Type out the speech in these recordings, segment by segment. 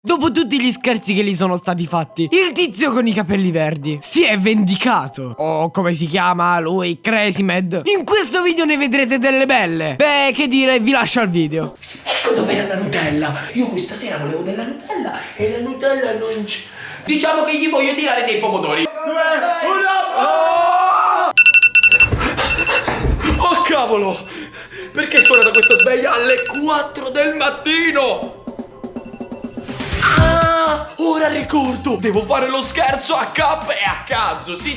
Dopo tutti gli scherzi che gli sono stati fatti, il tizio con i capelli verdi si è vendicato. O come si chiama lui, Crazy Mad. In questo video ne vedrete delle belle. Beh, che dire, vi lascio al video. Ecco dov'era la Nutella. Io questa sera volevo della Nutella e la Nutella non c'è. Diciamo che gli voglio tirare dei pomodori. 2, 1. Oh cavolo! Perché suona da questa sveglia alle 4 del mattino? Ah, ora ricordo! Devo fare lo scherzo a Cap e a Kazu. Sì,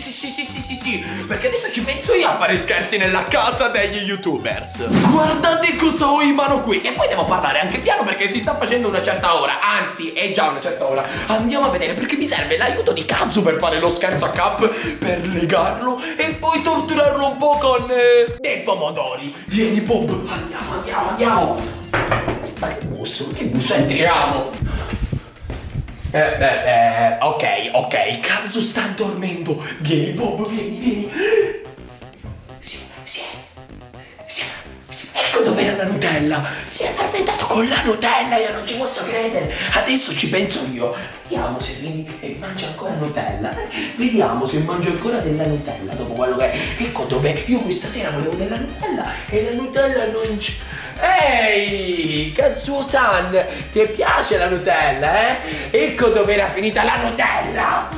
perché adesso ci penso io a fare scherzi nella casa degli youtubers. Guardate cosa ho in mano qui. E poi devo parlare anche piano perché si sta facendo una certa ora. Anzi, è già una certa ora. Andiamo a vedere perché mi serve l'aiuto di Kazu per fare lo scherzo a Cap, per legarlo e poi torturarlo un po' con dei pomodori. Vieni Bob, andiamo. Ma che busso, entriamo. Ok, Kazu sta dormendo. Vieni Bob, vieni. Sì. Ecco dov'era la Nutella. Si è addormentato con la Nutella, io non ci posso credere. Adesso ci penso io. Vediamo se vieni e mangia ancora Nutella. Vediamo se mangia ancora della Nutella dopo quello che è. Ecco dov'è. Io questa sera volevo della Nutella e la Nutella non c'è. Ehi, Kazu-san, ti piace la Nutella, eh? Ecco dove era finita la Nutella.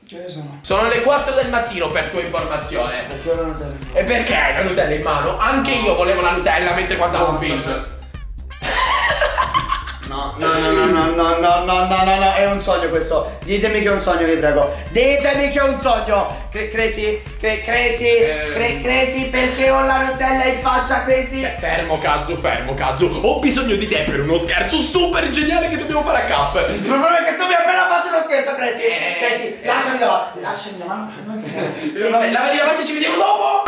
Ce ne sono. Sono le 4 del mattino per tua informazione. Perché ho la Nutella? E perché hai la Nutella in mano? Anche io volevo la Nutella mentre guardavo un film. No, è un sogno questo. Ditemi che è un sogno, vi prego. Ditemi che è un sogno. Crazy, perché ho la Nutella in faccia, Crazy? Fermo Kazu. Ho bisogno di te per uno scherzo super geniale che dobbiamo fare a Cap. Il problema è che tu mi hai appena fatto uno scherzo, Crazy. Lasciami la mano. Lavati la faccia e ci vediamo dopo.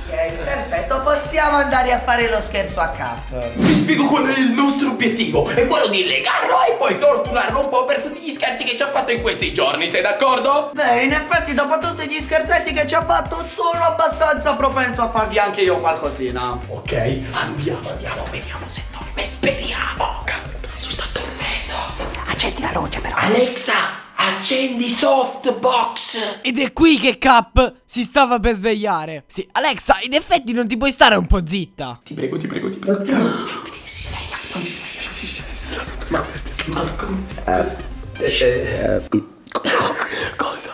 Ok, perfetto, possiamo andare a fare lo scherzo a Cap. Ti spiego qual è il nostro obiettivo. È quello di legarlo e poi torturarlo un po' per tutti gli scherzi che ci ha fatto in questi giorni. Sei d'accordo? Beh, in effetti dopo tutti gli scherzetti che ci ha fatto sono abbastanza propenso a fargli anche io qualcosina. Ok, andiamo, vediamo se dorme, speriamo. Cazzo, sta dormendo. Accendi la luce però. Alexa, accendi Softbox. Ed è qui che Cap si stava per svegliare. Sì, Alexa, in effetti non ti puoi stare un po' zitta. Ti prego. Non si sveglia. Cosa?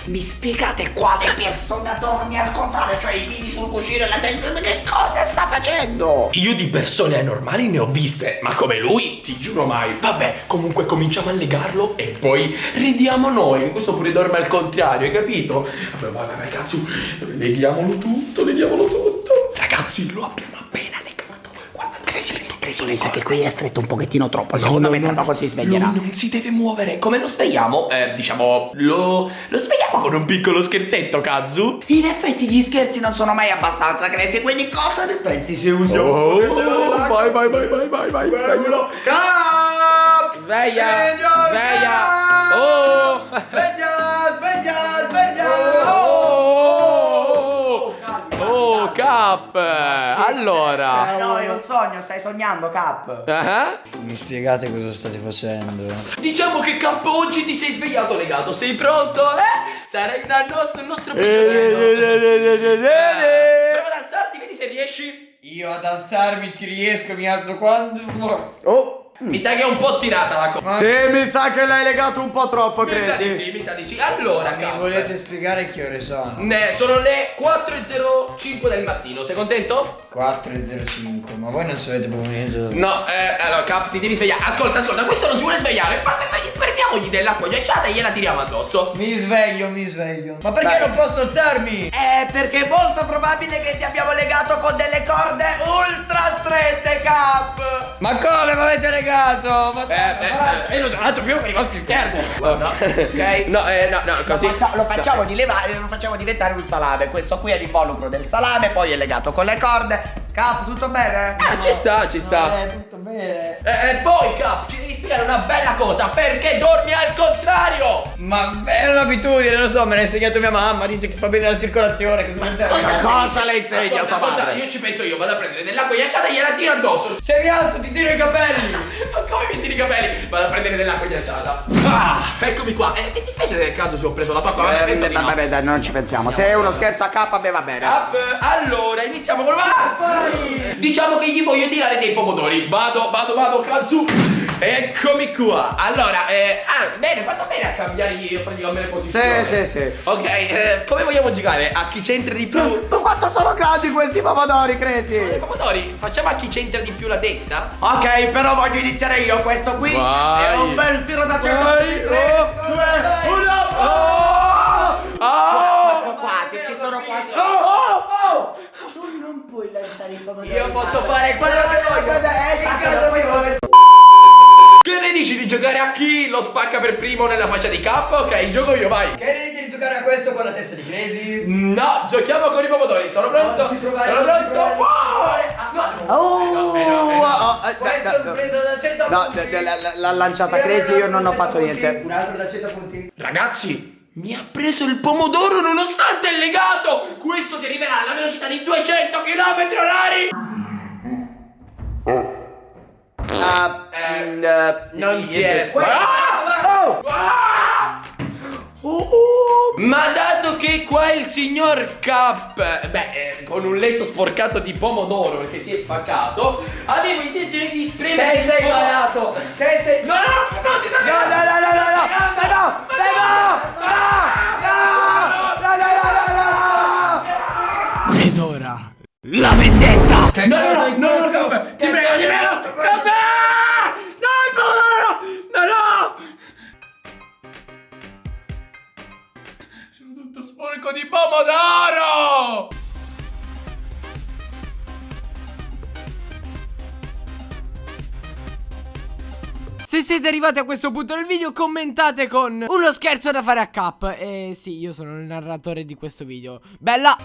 Mi spiegate quale persona dorme al contrario? Cioè i piedi sul cuscino e la testa? Che cosa sta facendo? Io di persone anormali ne ho viste, ma come lui, ti giuro mai. Vabbè, comunque cominciamo a legarlo e poi ridiamo noi. Questo pure dorme al contrario, hai capito? Vabbè, vai, cazzo. Leghiamolo tutto. Ragazzi, lo abbiamo appena legato. Guarda, Crazy, mi sa che qui è stretto un pochettino troppo. Secondo me tra poco si sveglierà. Lui non si deve muovere. Come lo svegliamo? Diciamo, lo svegliamo con un piccolo scherzetto, Kazu. In effetti gli scherzi non sono mai abbastanza, Crazy. Quindi cosa ne pensi se usiamo? Vai, sveglialo. Cap! Sveglia! Oh! Sveglia! Oh, Cap! Allora. No, è un sogno, stai sognando, Cap. Mi spiegate cosa state facendo? Diciamo che Cap oggi ti sei svegliato legato. Sei pronto? Sarai il nostro prigioniero. Prova ad alzarti, vedi se riesci. Io ad alzarmi ci riesco, mi alzo quando... Oh! Mi sa che è un po' tirata la cosa. Sì, mi sa che l'hai legato un po' troppo, Mi sa di sì. Allora, Mi Cap, volete spiegare che ore sono? sono le 4:05 del mattino. Sei contento? 4:05, ma voi non sapete proprio niente. No, allora Cap, ti devi svegliare. Ascolta, questo non si vuole svegliare. Prendiamogli dell'acqua ghiacciata e gliela tiriamo addosso. Mi sveglio. Ma perché non posso alzarmi? Perché è molto probabile che ti abbiamo legato con delle corde ultra strette, Cap. Ma come mi avete legato? Ma Io non faccio più con i vostri scherzi. Ok? No, così. Lo facciamo di levare, lo facciamo diventare un salame. Questo qui è l'involucro del salame, poi è legato con le corde. Cap, tutto bene? Ci sta. tutto bene. bene. Poi Cap, ci devi spiegare una bella cosa. Perché dormi al contrario? Ma è un'abitudine, lo so, me l'ha insegnato mia mamma. Dice che fa bene la circolazione. Cosa le insegna sua Ascolta, madre? io ci penso io. Vado a prendere dell'acqua ghiacciata e gliela tiro addosso. Se mi alzo ti tiro i capelli. Ma come mi tiri i capelli? Vado a prendere dell'acqua ghiacciata. Eccomi qua. Ti dispiace del caso se ho preso la pappa? Vabbè, penso di no. Vabbè, dai, non ci pensiamo. Se è uno scherzo a K, beh, va bene. Cap, allora iniziamo con diciamo che gli voglio tirare dei pomodori. Vado, Kazu. Eccomi qua. Allora, bene, fatto bene a cambiare praticamente le posizioni. Sì. Ok, come vogliamo giocare? A chi c'entra di più? Ma quanto sono grandi questi pomodori, Dei Crazy? pomodori, facciamo a chi c'entra di più la testa? Ok, però voglio iniziare io. Questo qui Vai. è un bel tiro da 100. Vai. 3, 2, 1. Quasi, ci sono quasi. Tu non puoi lanciare il pomodoro. Io posso fare quello che voglio. Che ne dici di giocare a chi lo spacca per primo nella faccia di K? Ok, gioco io, vai. Che ne dite di giocare a questo con la testa di Crazy? No, giochiamo con i pomodori. Sono pronto? Non ci provare, Sono non ci pronto? Questo è un preso da 100 No, punti. l'ha lanciata Crazy, io non ho fatto niente. Un altro da 100 punti. Ragazzi, mi ha preso il pomodoro nonostante è legato. Questo ti arriverà alla velocità di 200 km/h. Non si è. Ma dato che qua il signor Cap, con un letto sporcato di pomodoro perché si è spaccato, avevo intenzione di spremere. Te sei malato. Te sei. No, non si sa. Ed ora la vendetta. No, Cap, ti prego. Cap! No, il pomodoro! No! Sono tutto sporco di pomodoro! Se siete arrivati a questo punto del video, commentate con uno scherzo da fare a Cap. E sì, io sono il narratore di questo video. Bella!